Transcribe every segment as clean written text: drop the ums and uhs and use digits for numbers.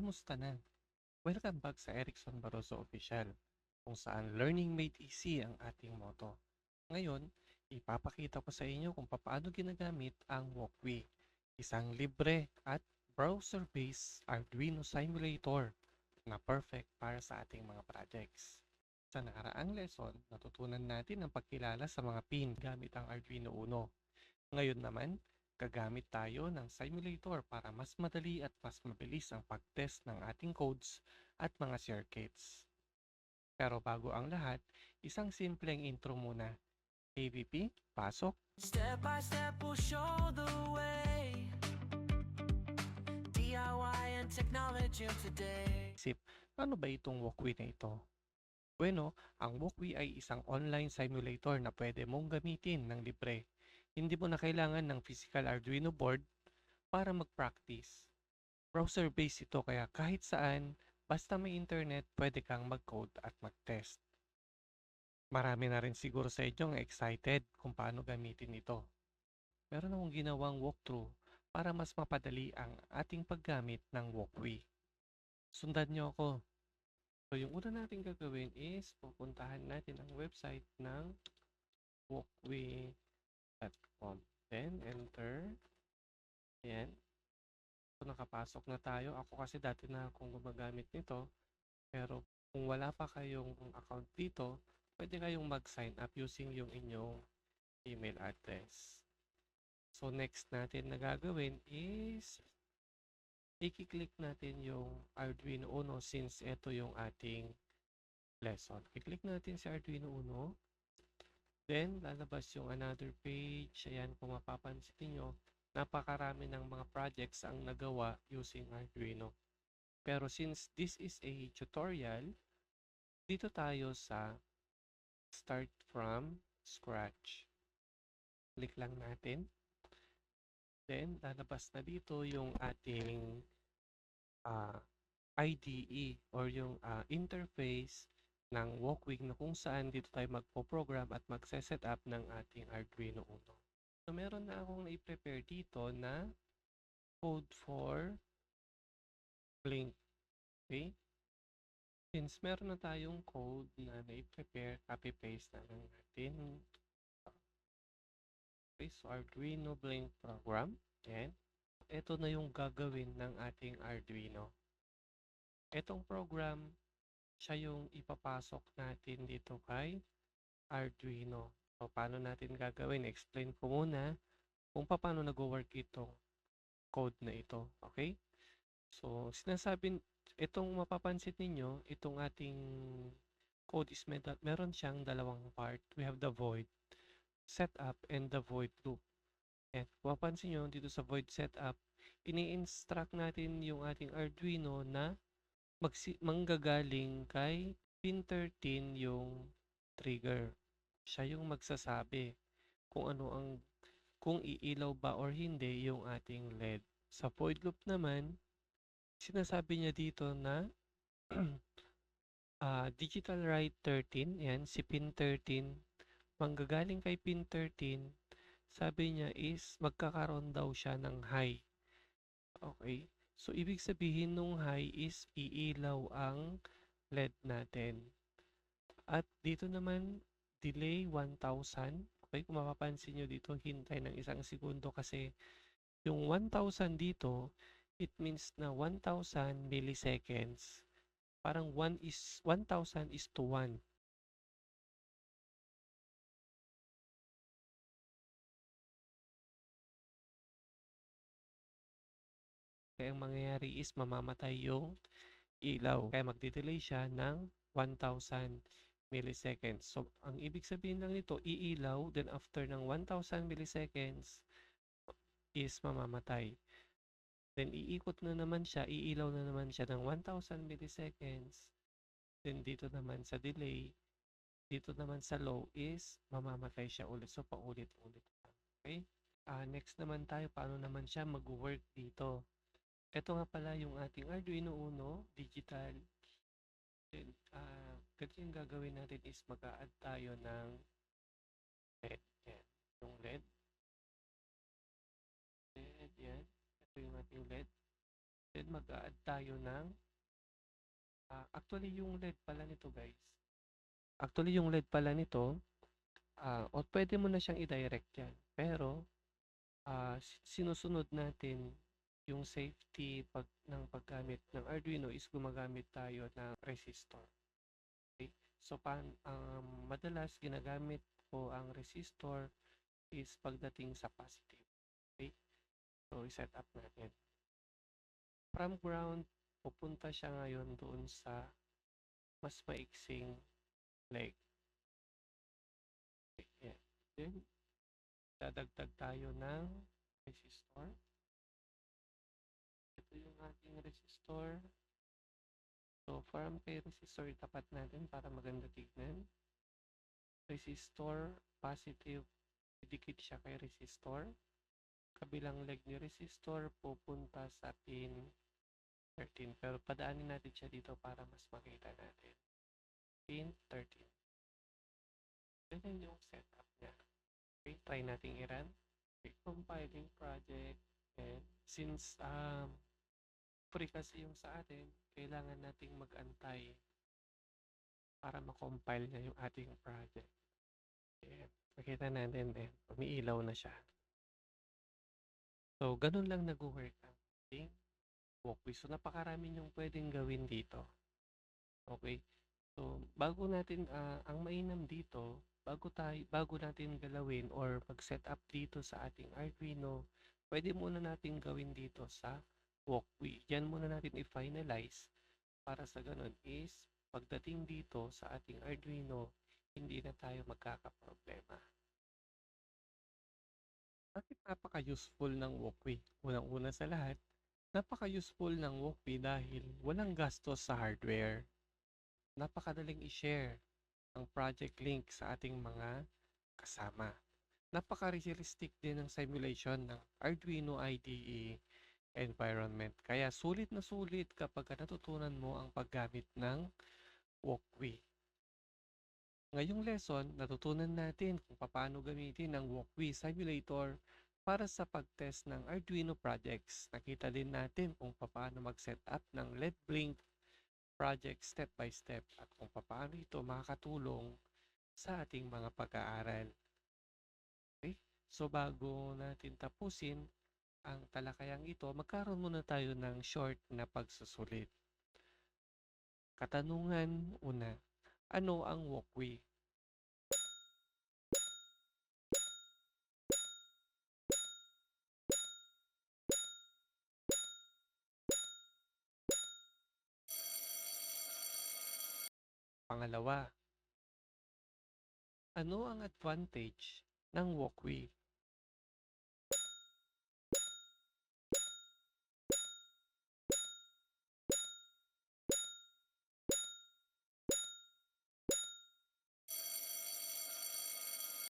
Kamusta na? Welcome back sa Erickson Barroso Official, kung saan learning made easy ang ating motto. Ngayon, ipapakita ko sa inyo kung paano ginagamit ang Walkway, isang libre at browser-based Arduino simulator na perfect para sa ating mga projects. Sa nakaraang lesson, natutunan natin ang pagkilala sa mga pin gamit ang Arduino Uno. Ngayon naman, gagamit tayo ng simulator para mas madali at mas mabilis ang pag-test ng ating codes at mga circuits. Pero bago ang lahat, isang simpleng intro muna. AVP, pasok! Step by step we'll show the way. DIY and technology of today. Isip, ano ba itong Walkway na ito? Bueno, ang Walkway ay isang online simulator na pwede mong gamitin ng libre. Hindi mo na kailangan ng physical Arduino board para mag-practice. Browser-based ito kaya kahit saan, basta may internet, pwede kang mag-code at mag-test. Marami na rin siguro sa inyo ang excited kung paano gamitin ito. Meron akong ginawang walkthrough para mas mapadali ang ating paggamit ng Walkway. Sundan niyo ako. So yung una natin gagawin is pupuntahan natin ang website ng walkway.com. Then enter. Ayan. So nakapasok na tayo. Ako kasi dati na akong gumagamit nito. Pero kung wala pa kayong account dito, pwede kayong mag-sign up using yung inyong email address. So next natin na gagawin is i-click natin yung Arduino Uno since ito yung ating lesson. I-click natin si Arduino Uno. Then lalabas yung another page. Ayan, kung mapapansin nyo, napakarami ng mga projects ang nagawa using Arduino. Pero since this is a tutorial, dito tayo sa Start from Scratch. Click lang natin. Then, lalabas na dito yung ating IDE or yung interface ng Walkway na kung saan dito tayo magpo-program at magse-set up ng ating Arduino Uno. So, meron na akong i-prepare dito na code for Blink. Okay? Since meron na tayong code na na-prepare, copy-paste na lang natin. Okay, so Arduino Blink program. And ito na yung gagawin ng ating Arduino. Itong program, siya yung ipapasok natin dito kay Arduino. So, paano natin gagawin? Explain ko muna kung paano nag-work itong code na ito. Okay? So, itong mapapansin ninyo, itong ating code is meron siyang dalawang part. We have the void setup and the void loop. And kung mapapansin nyo, dito sa void setup, ini-instruct natin yung ating Arduino na manggagaling kay pin 13 yung trigger. Siya yung magsasabi kung kung iilaw ba or hindi yung ating LED. Sa void loop naman, sinasabi niya dito na digital write 13, yan, si pin 13, manggagaling kay pin 13, sabi niya is magkakaroon daw siya ng high. Okay? So, ibig sabihin nung high is iilaw ang LED natin. At dito naman, delay 1,000. Okay, kung mapapansin nyo dito, hintay ng isang segundo kasi yung 1,000 dito, it means na 1,000 milliseconds. Parang 1,000 is to 1. Kaya ang mangyayari is mamamatay yung ilaw. Kaya magde-delay siya ng 1,000 milliseconds. So, ang ibig sabihin lang nito, iilaw, then after ng 1,000 milliseconds is mamamatay. Then, iikot na naman siya, iilaw na naman siya ng 1,000 milliseconds. Then, dito naman sa delay, dito naman sa low is mamamatay siya ulit. So, paulit-ulit. Okay? Next naman tayo, paano naman siya mag-work dito. Ito nga pala yung ating Arduino Uno digital. Then, ganito yung gagawin natin is mag-a-add tayo ng LED. Yan. Yung LED. LED, yan. Ito yung ating LED. Then mag-a-add tayo ng actually yung LED pala nito guys. Actually yung LED pala nito, o pwede mo na siyang i-direct yan. Pero sinusunod natin yung safety ng paggamit ng Arduino is gumagamit tayo ng resistor. Okay? So madalas ginagamit ko ang resistor is pagdating sa positive. Okay? So i-set up natin. From ground, pupunta siya ngayon doon sa mas maiksing leg. Okay, yan. Then, dadagdag tayo ng resistor. Ito yung ating resistor. So, from kay resistor, tapat natin para maganda tignan. Resistor, positive, didikit siya kay resistor. Kabilang leg ni resistor, pupunta sa pin 13. Pero padaanin natin siya dito para mas makita natin. Pin 13. Ganyan yung setup niya. Okay, try natin i-run. Okay, compiling project. And since free kasi yung sa atin, kailangan nating mag-antay para ma-compile niya yung ating project. Ayan. Makita natin din, umiilaw na siya. So, ganun lang nag-work ang ating walkway. So, napakarami yung pwedeng gawin dito. Okay? So, bago natin, ang mainam dito, bago natin galawin or mag-set up dito sa ating Arduino, pwede muna natin gawin dito sa walkway. Yan muna natin i-finalize para sa ganun is, pagdating dito sa ating Arduino, hindi na tayo magkakaproblema. Bakit napaka-useful ng walkway? Unang-una sa lahat, napaka-useful ng walkway dahil walang gastos sa hardware. Napakadaling i-share ang project link sa ating mga kasama. Napaka-realistic din ng simulation ng Arduino IDE environment. Kaya sulit na sulit kapag natutunan mo ang paggamit ng walkway. Ngayong lesson, natutunan natin kung paano gamitin ang walkway simulator para sa pag-test ng Arduino projects. Nakita din natin kung paano mag-set up ng LED blink project step by step at kung paano ito makakatulong sa ating mga pag-aaral. Okay? So bago natin tapusin ang talakayang ito, magkaroon muna tayo ng short na pagsusulit. Katanungan una, ano ang walkway? Pangalawa, ano ang advantage ng walkway?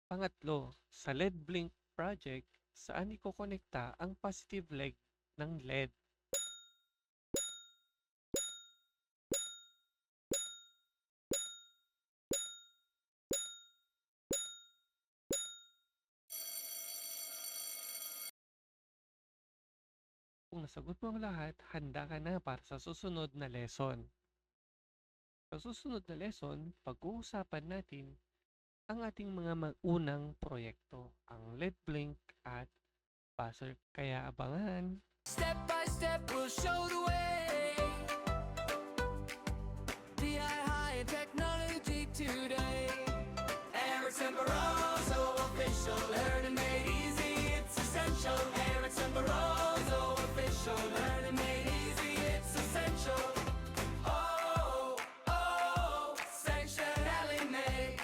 Pangatlo, sa LED blink project, saan ikokonekta ang positive leg ng LED? Kung nasagot mo ang lahat, handa ka na para sa susunod na lesson. Sa susunod na lesson, pag-uusapan natin ang ating mga unang proyekto, ang LED blink at buzzer. Kaya abangan! Step by step, we'll show the way.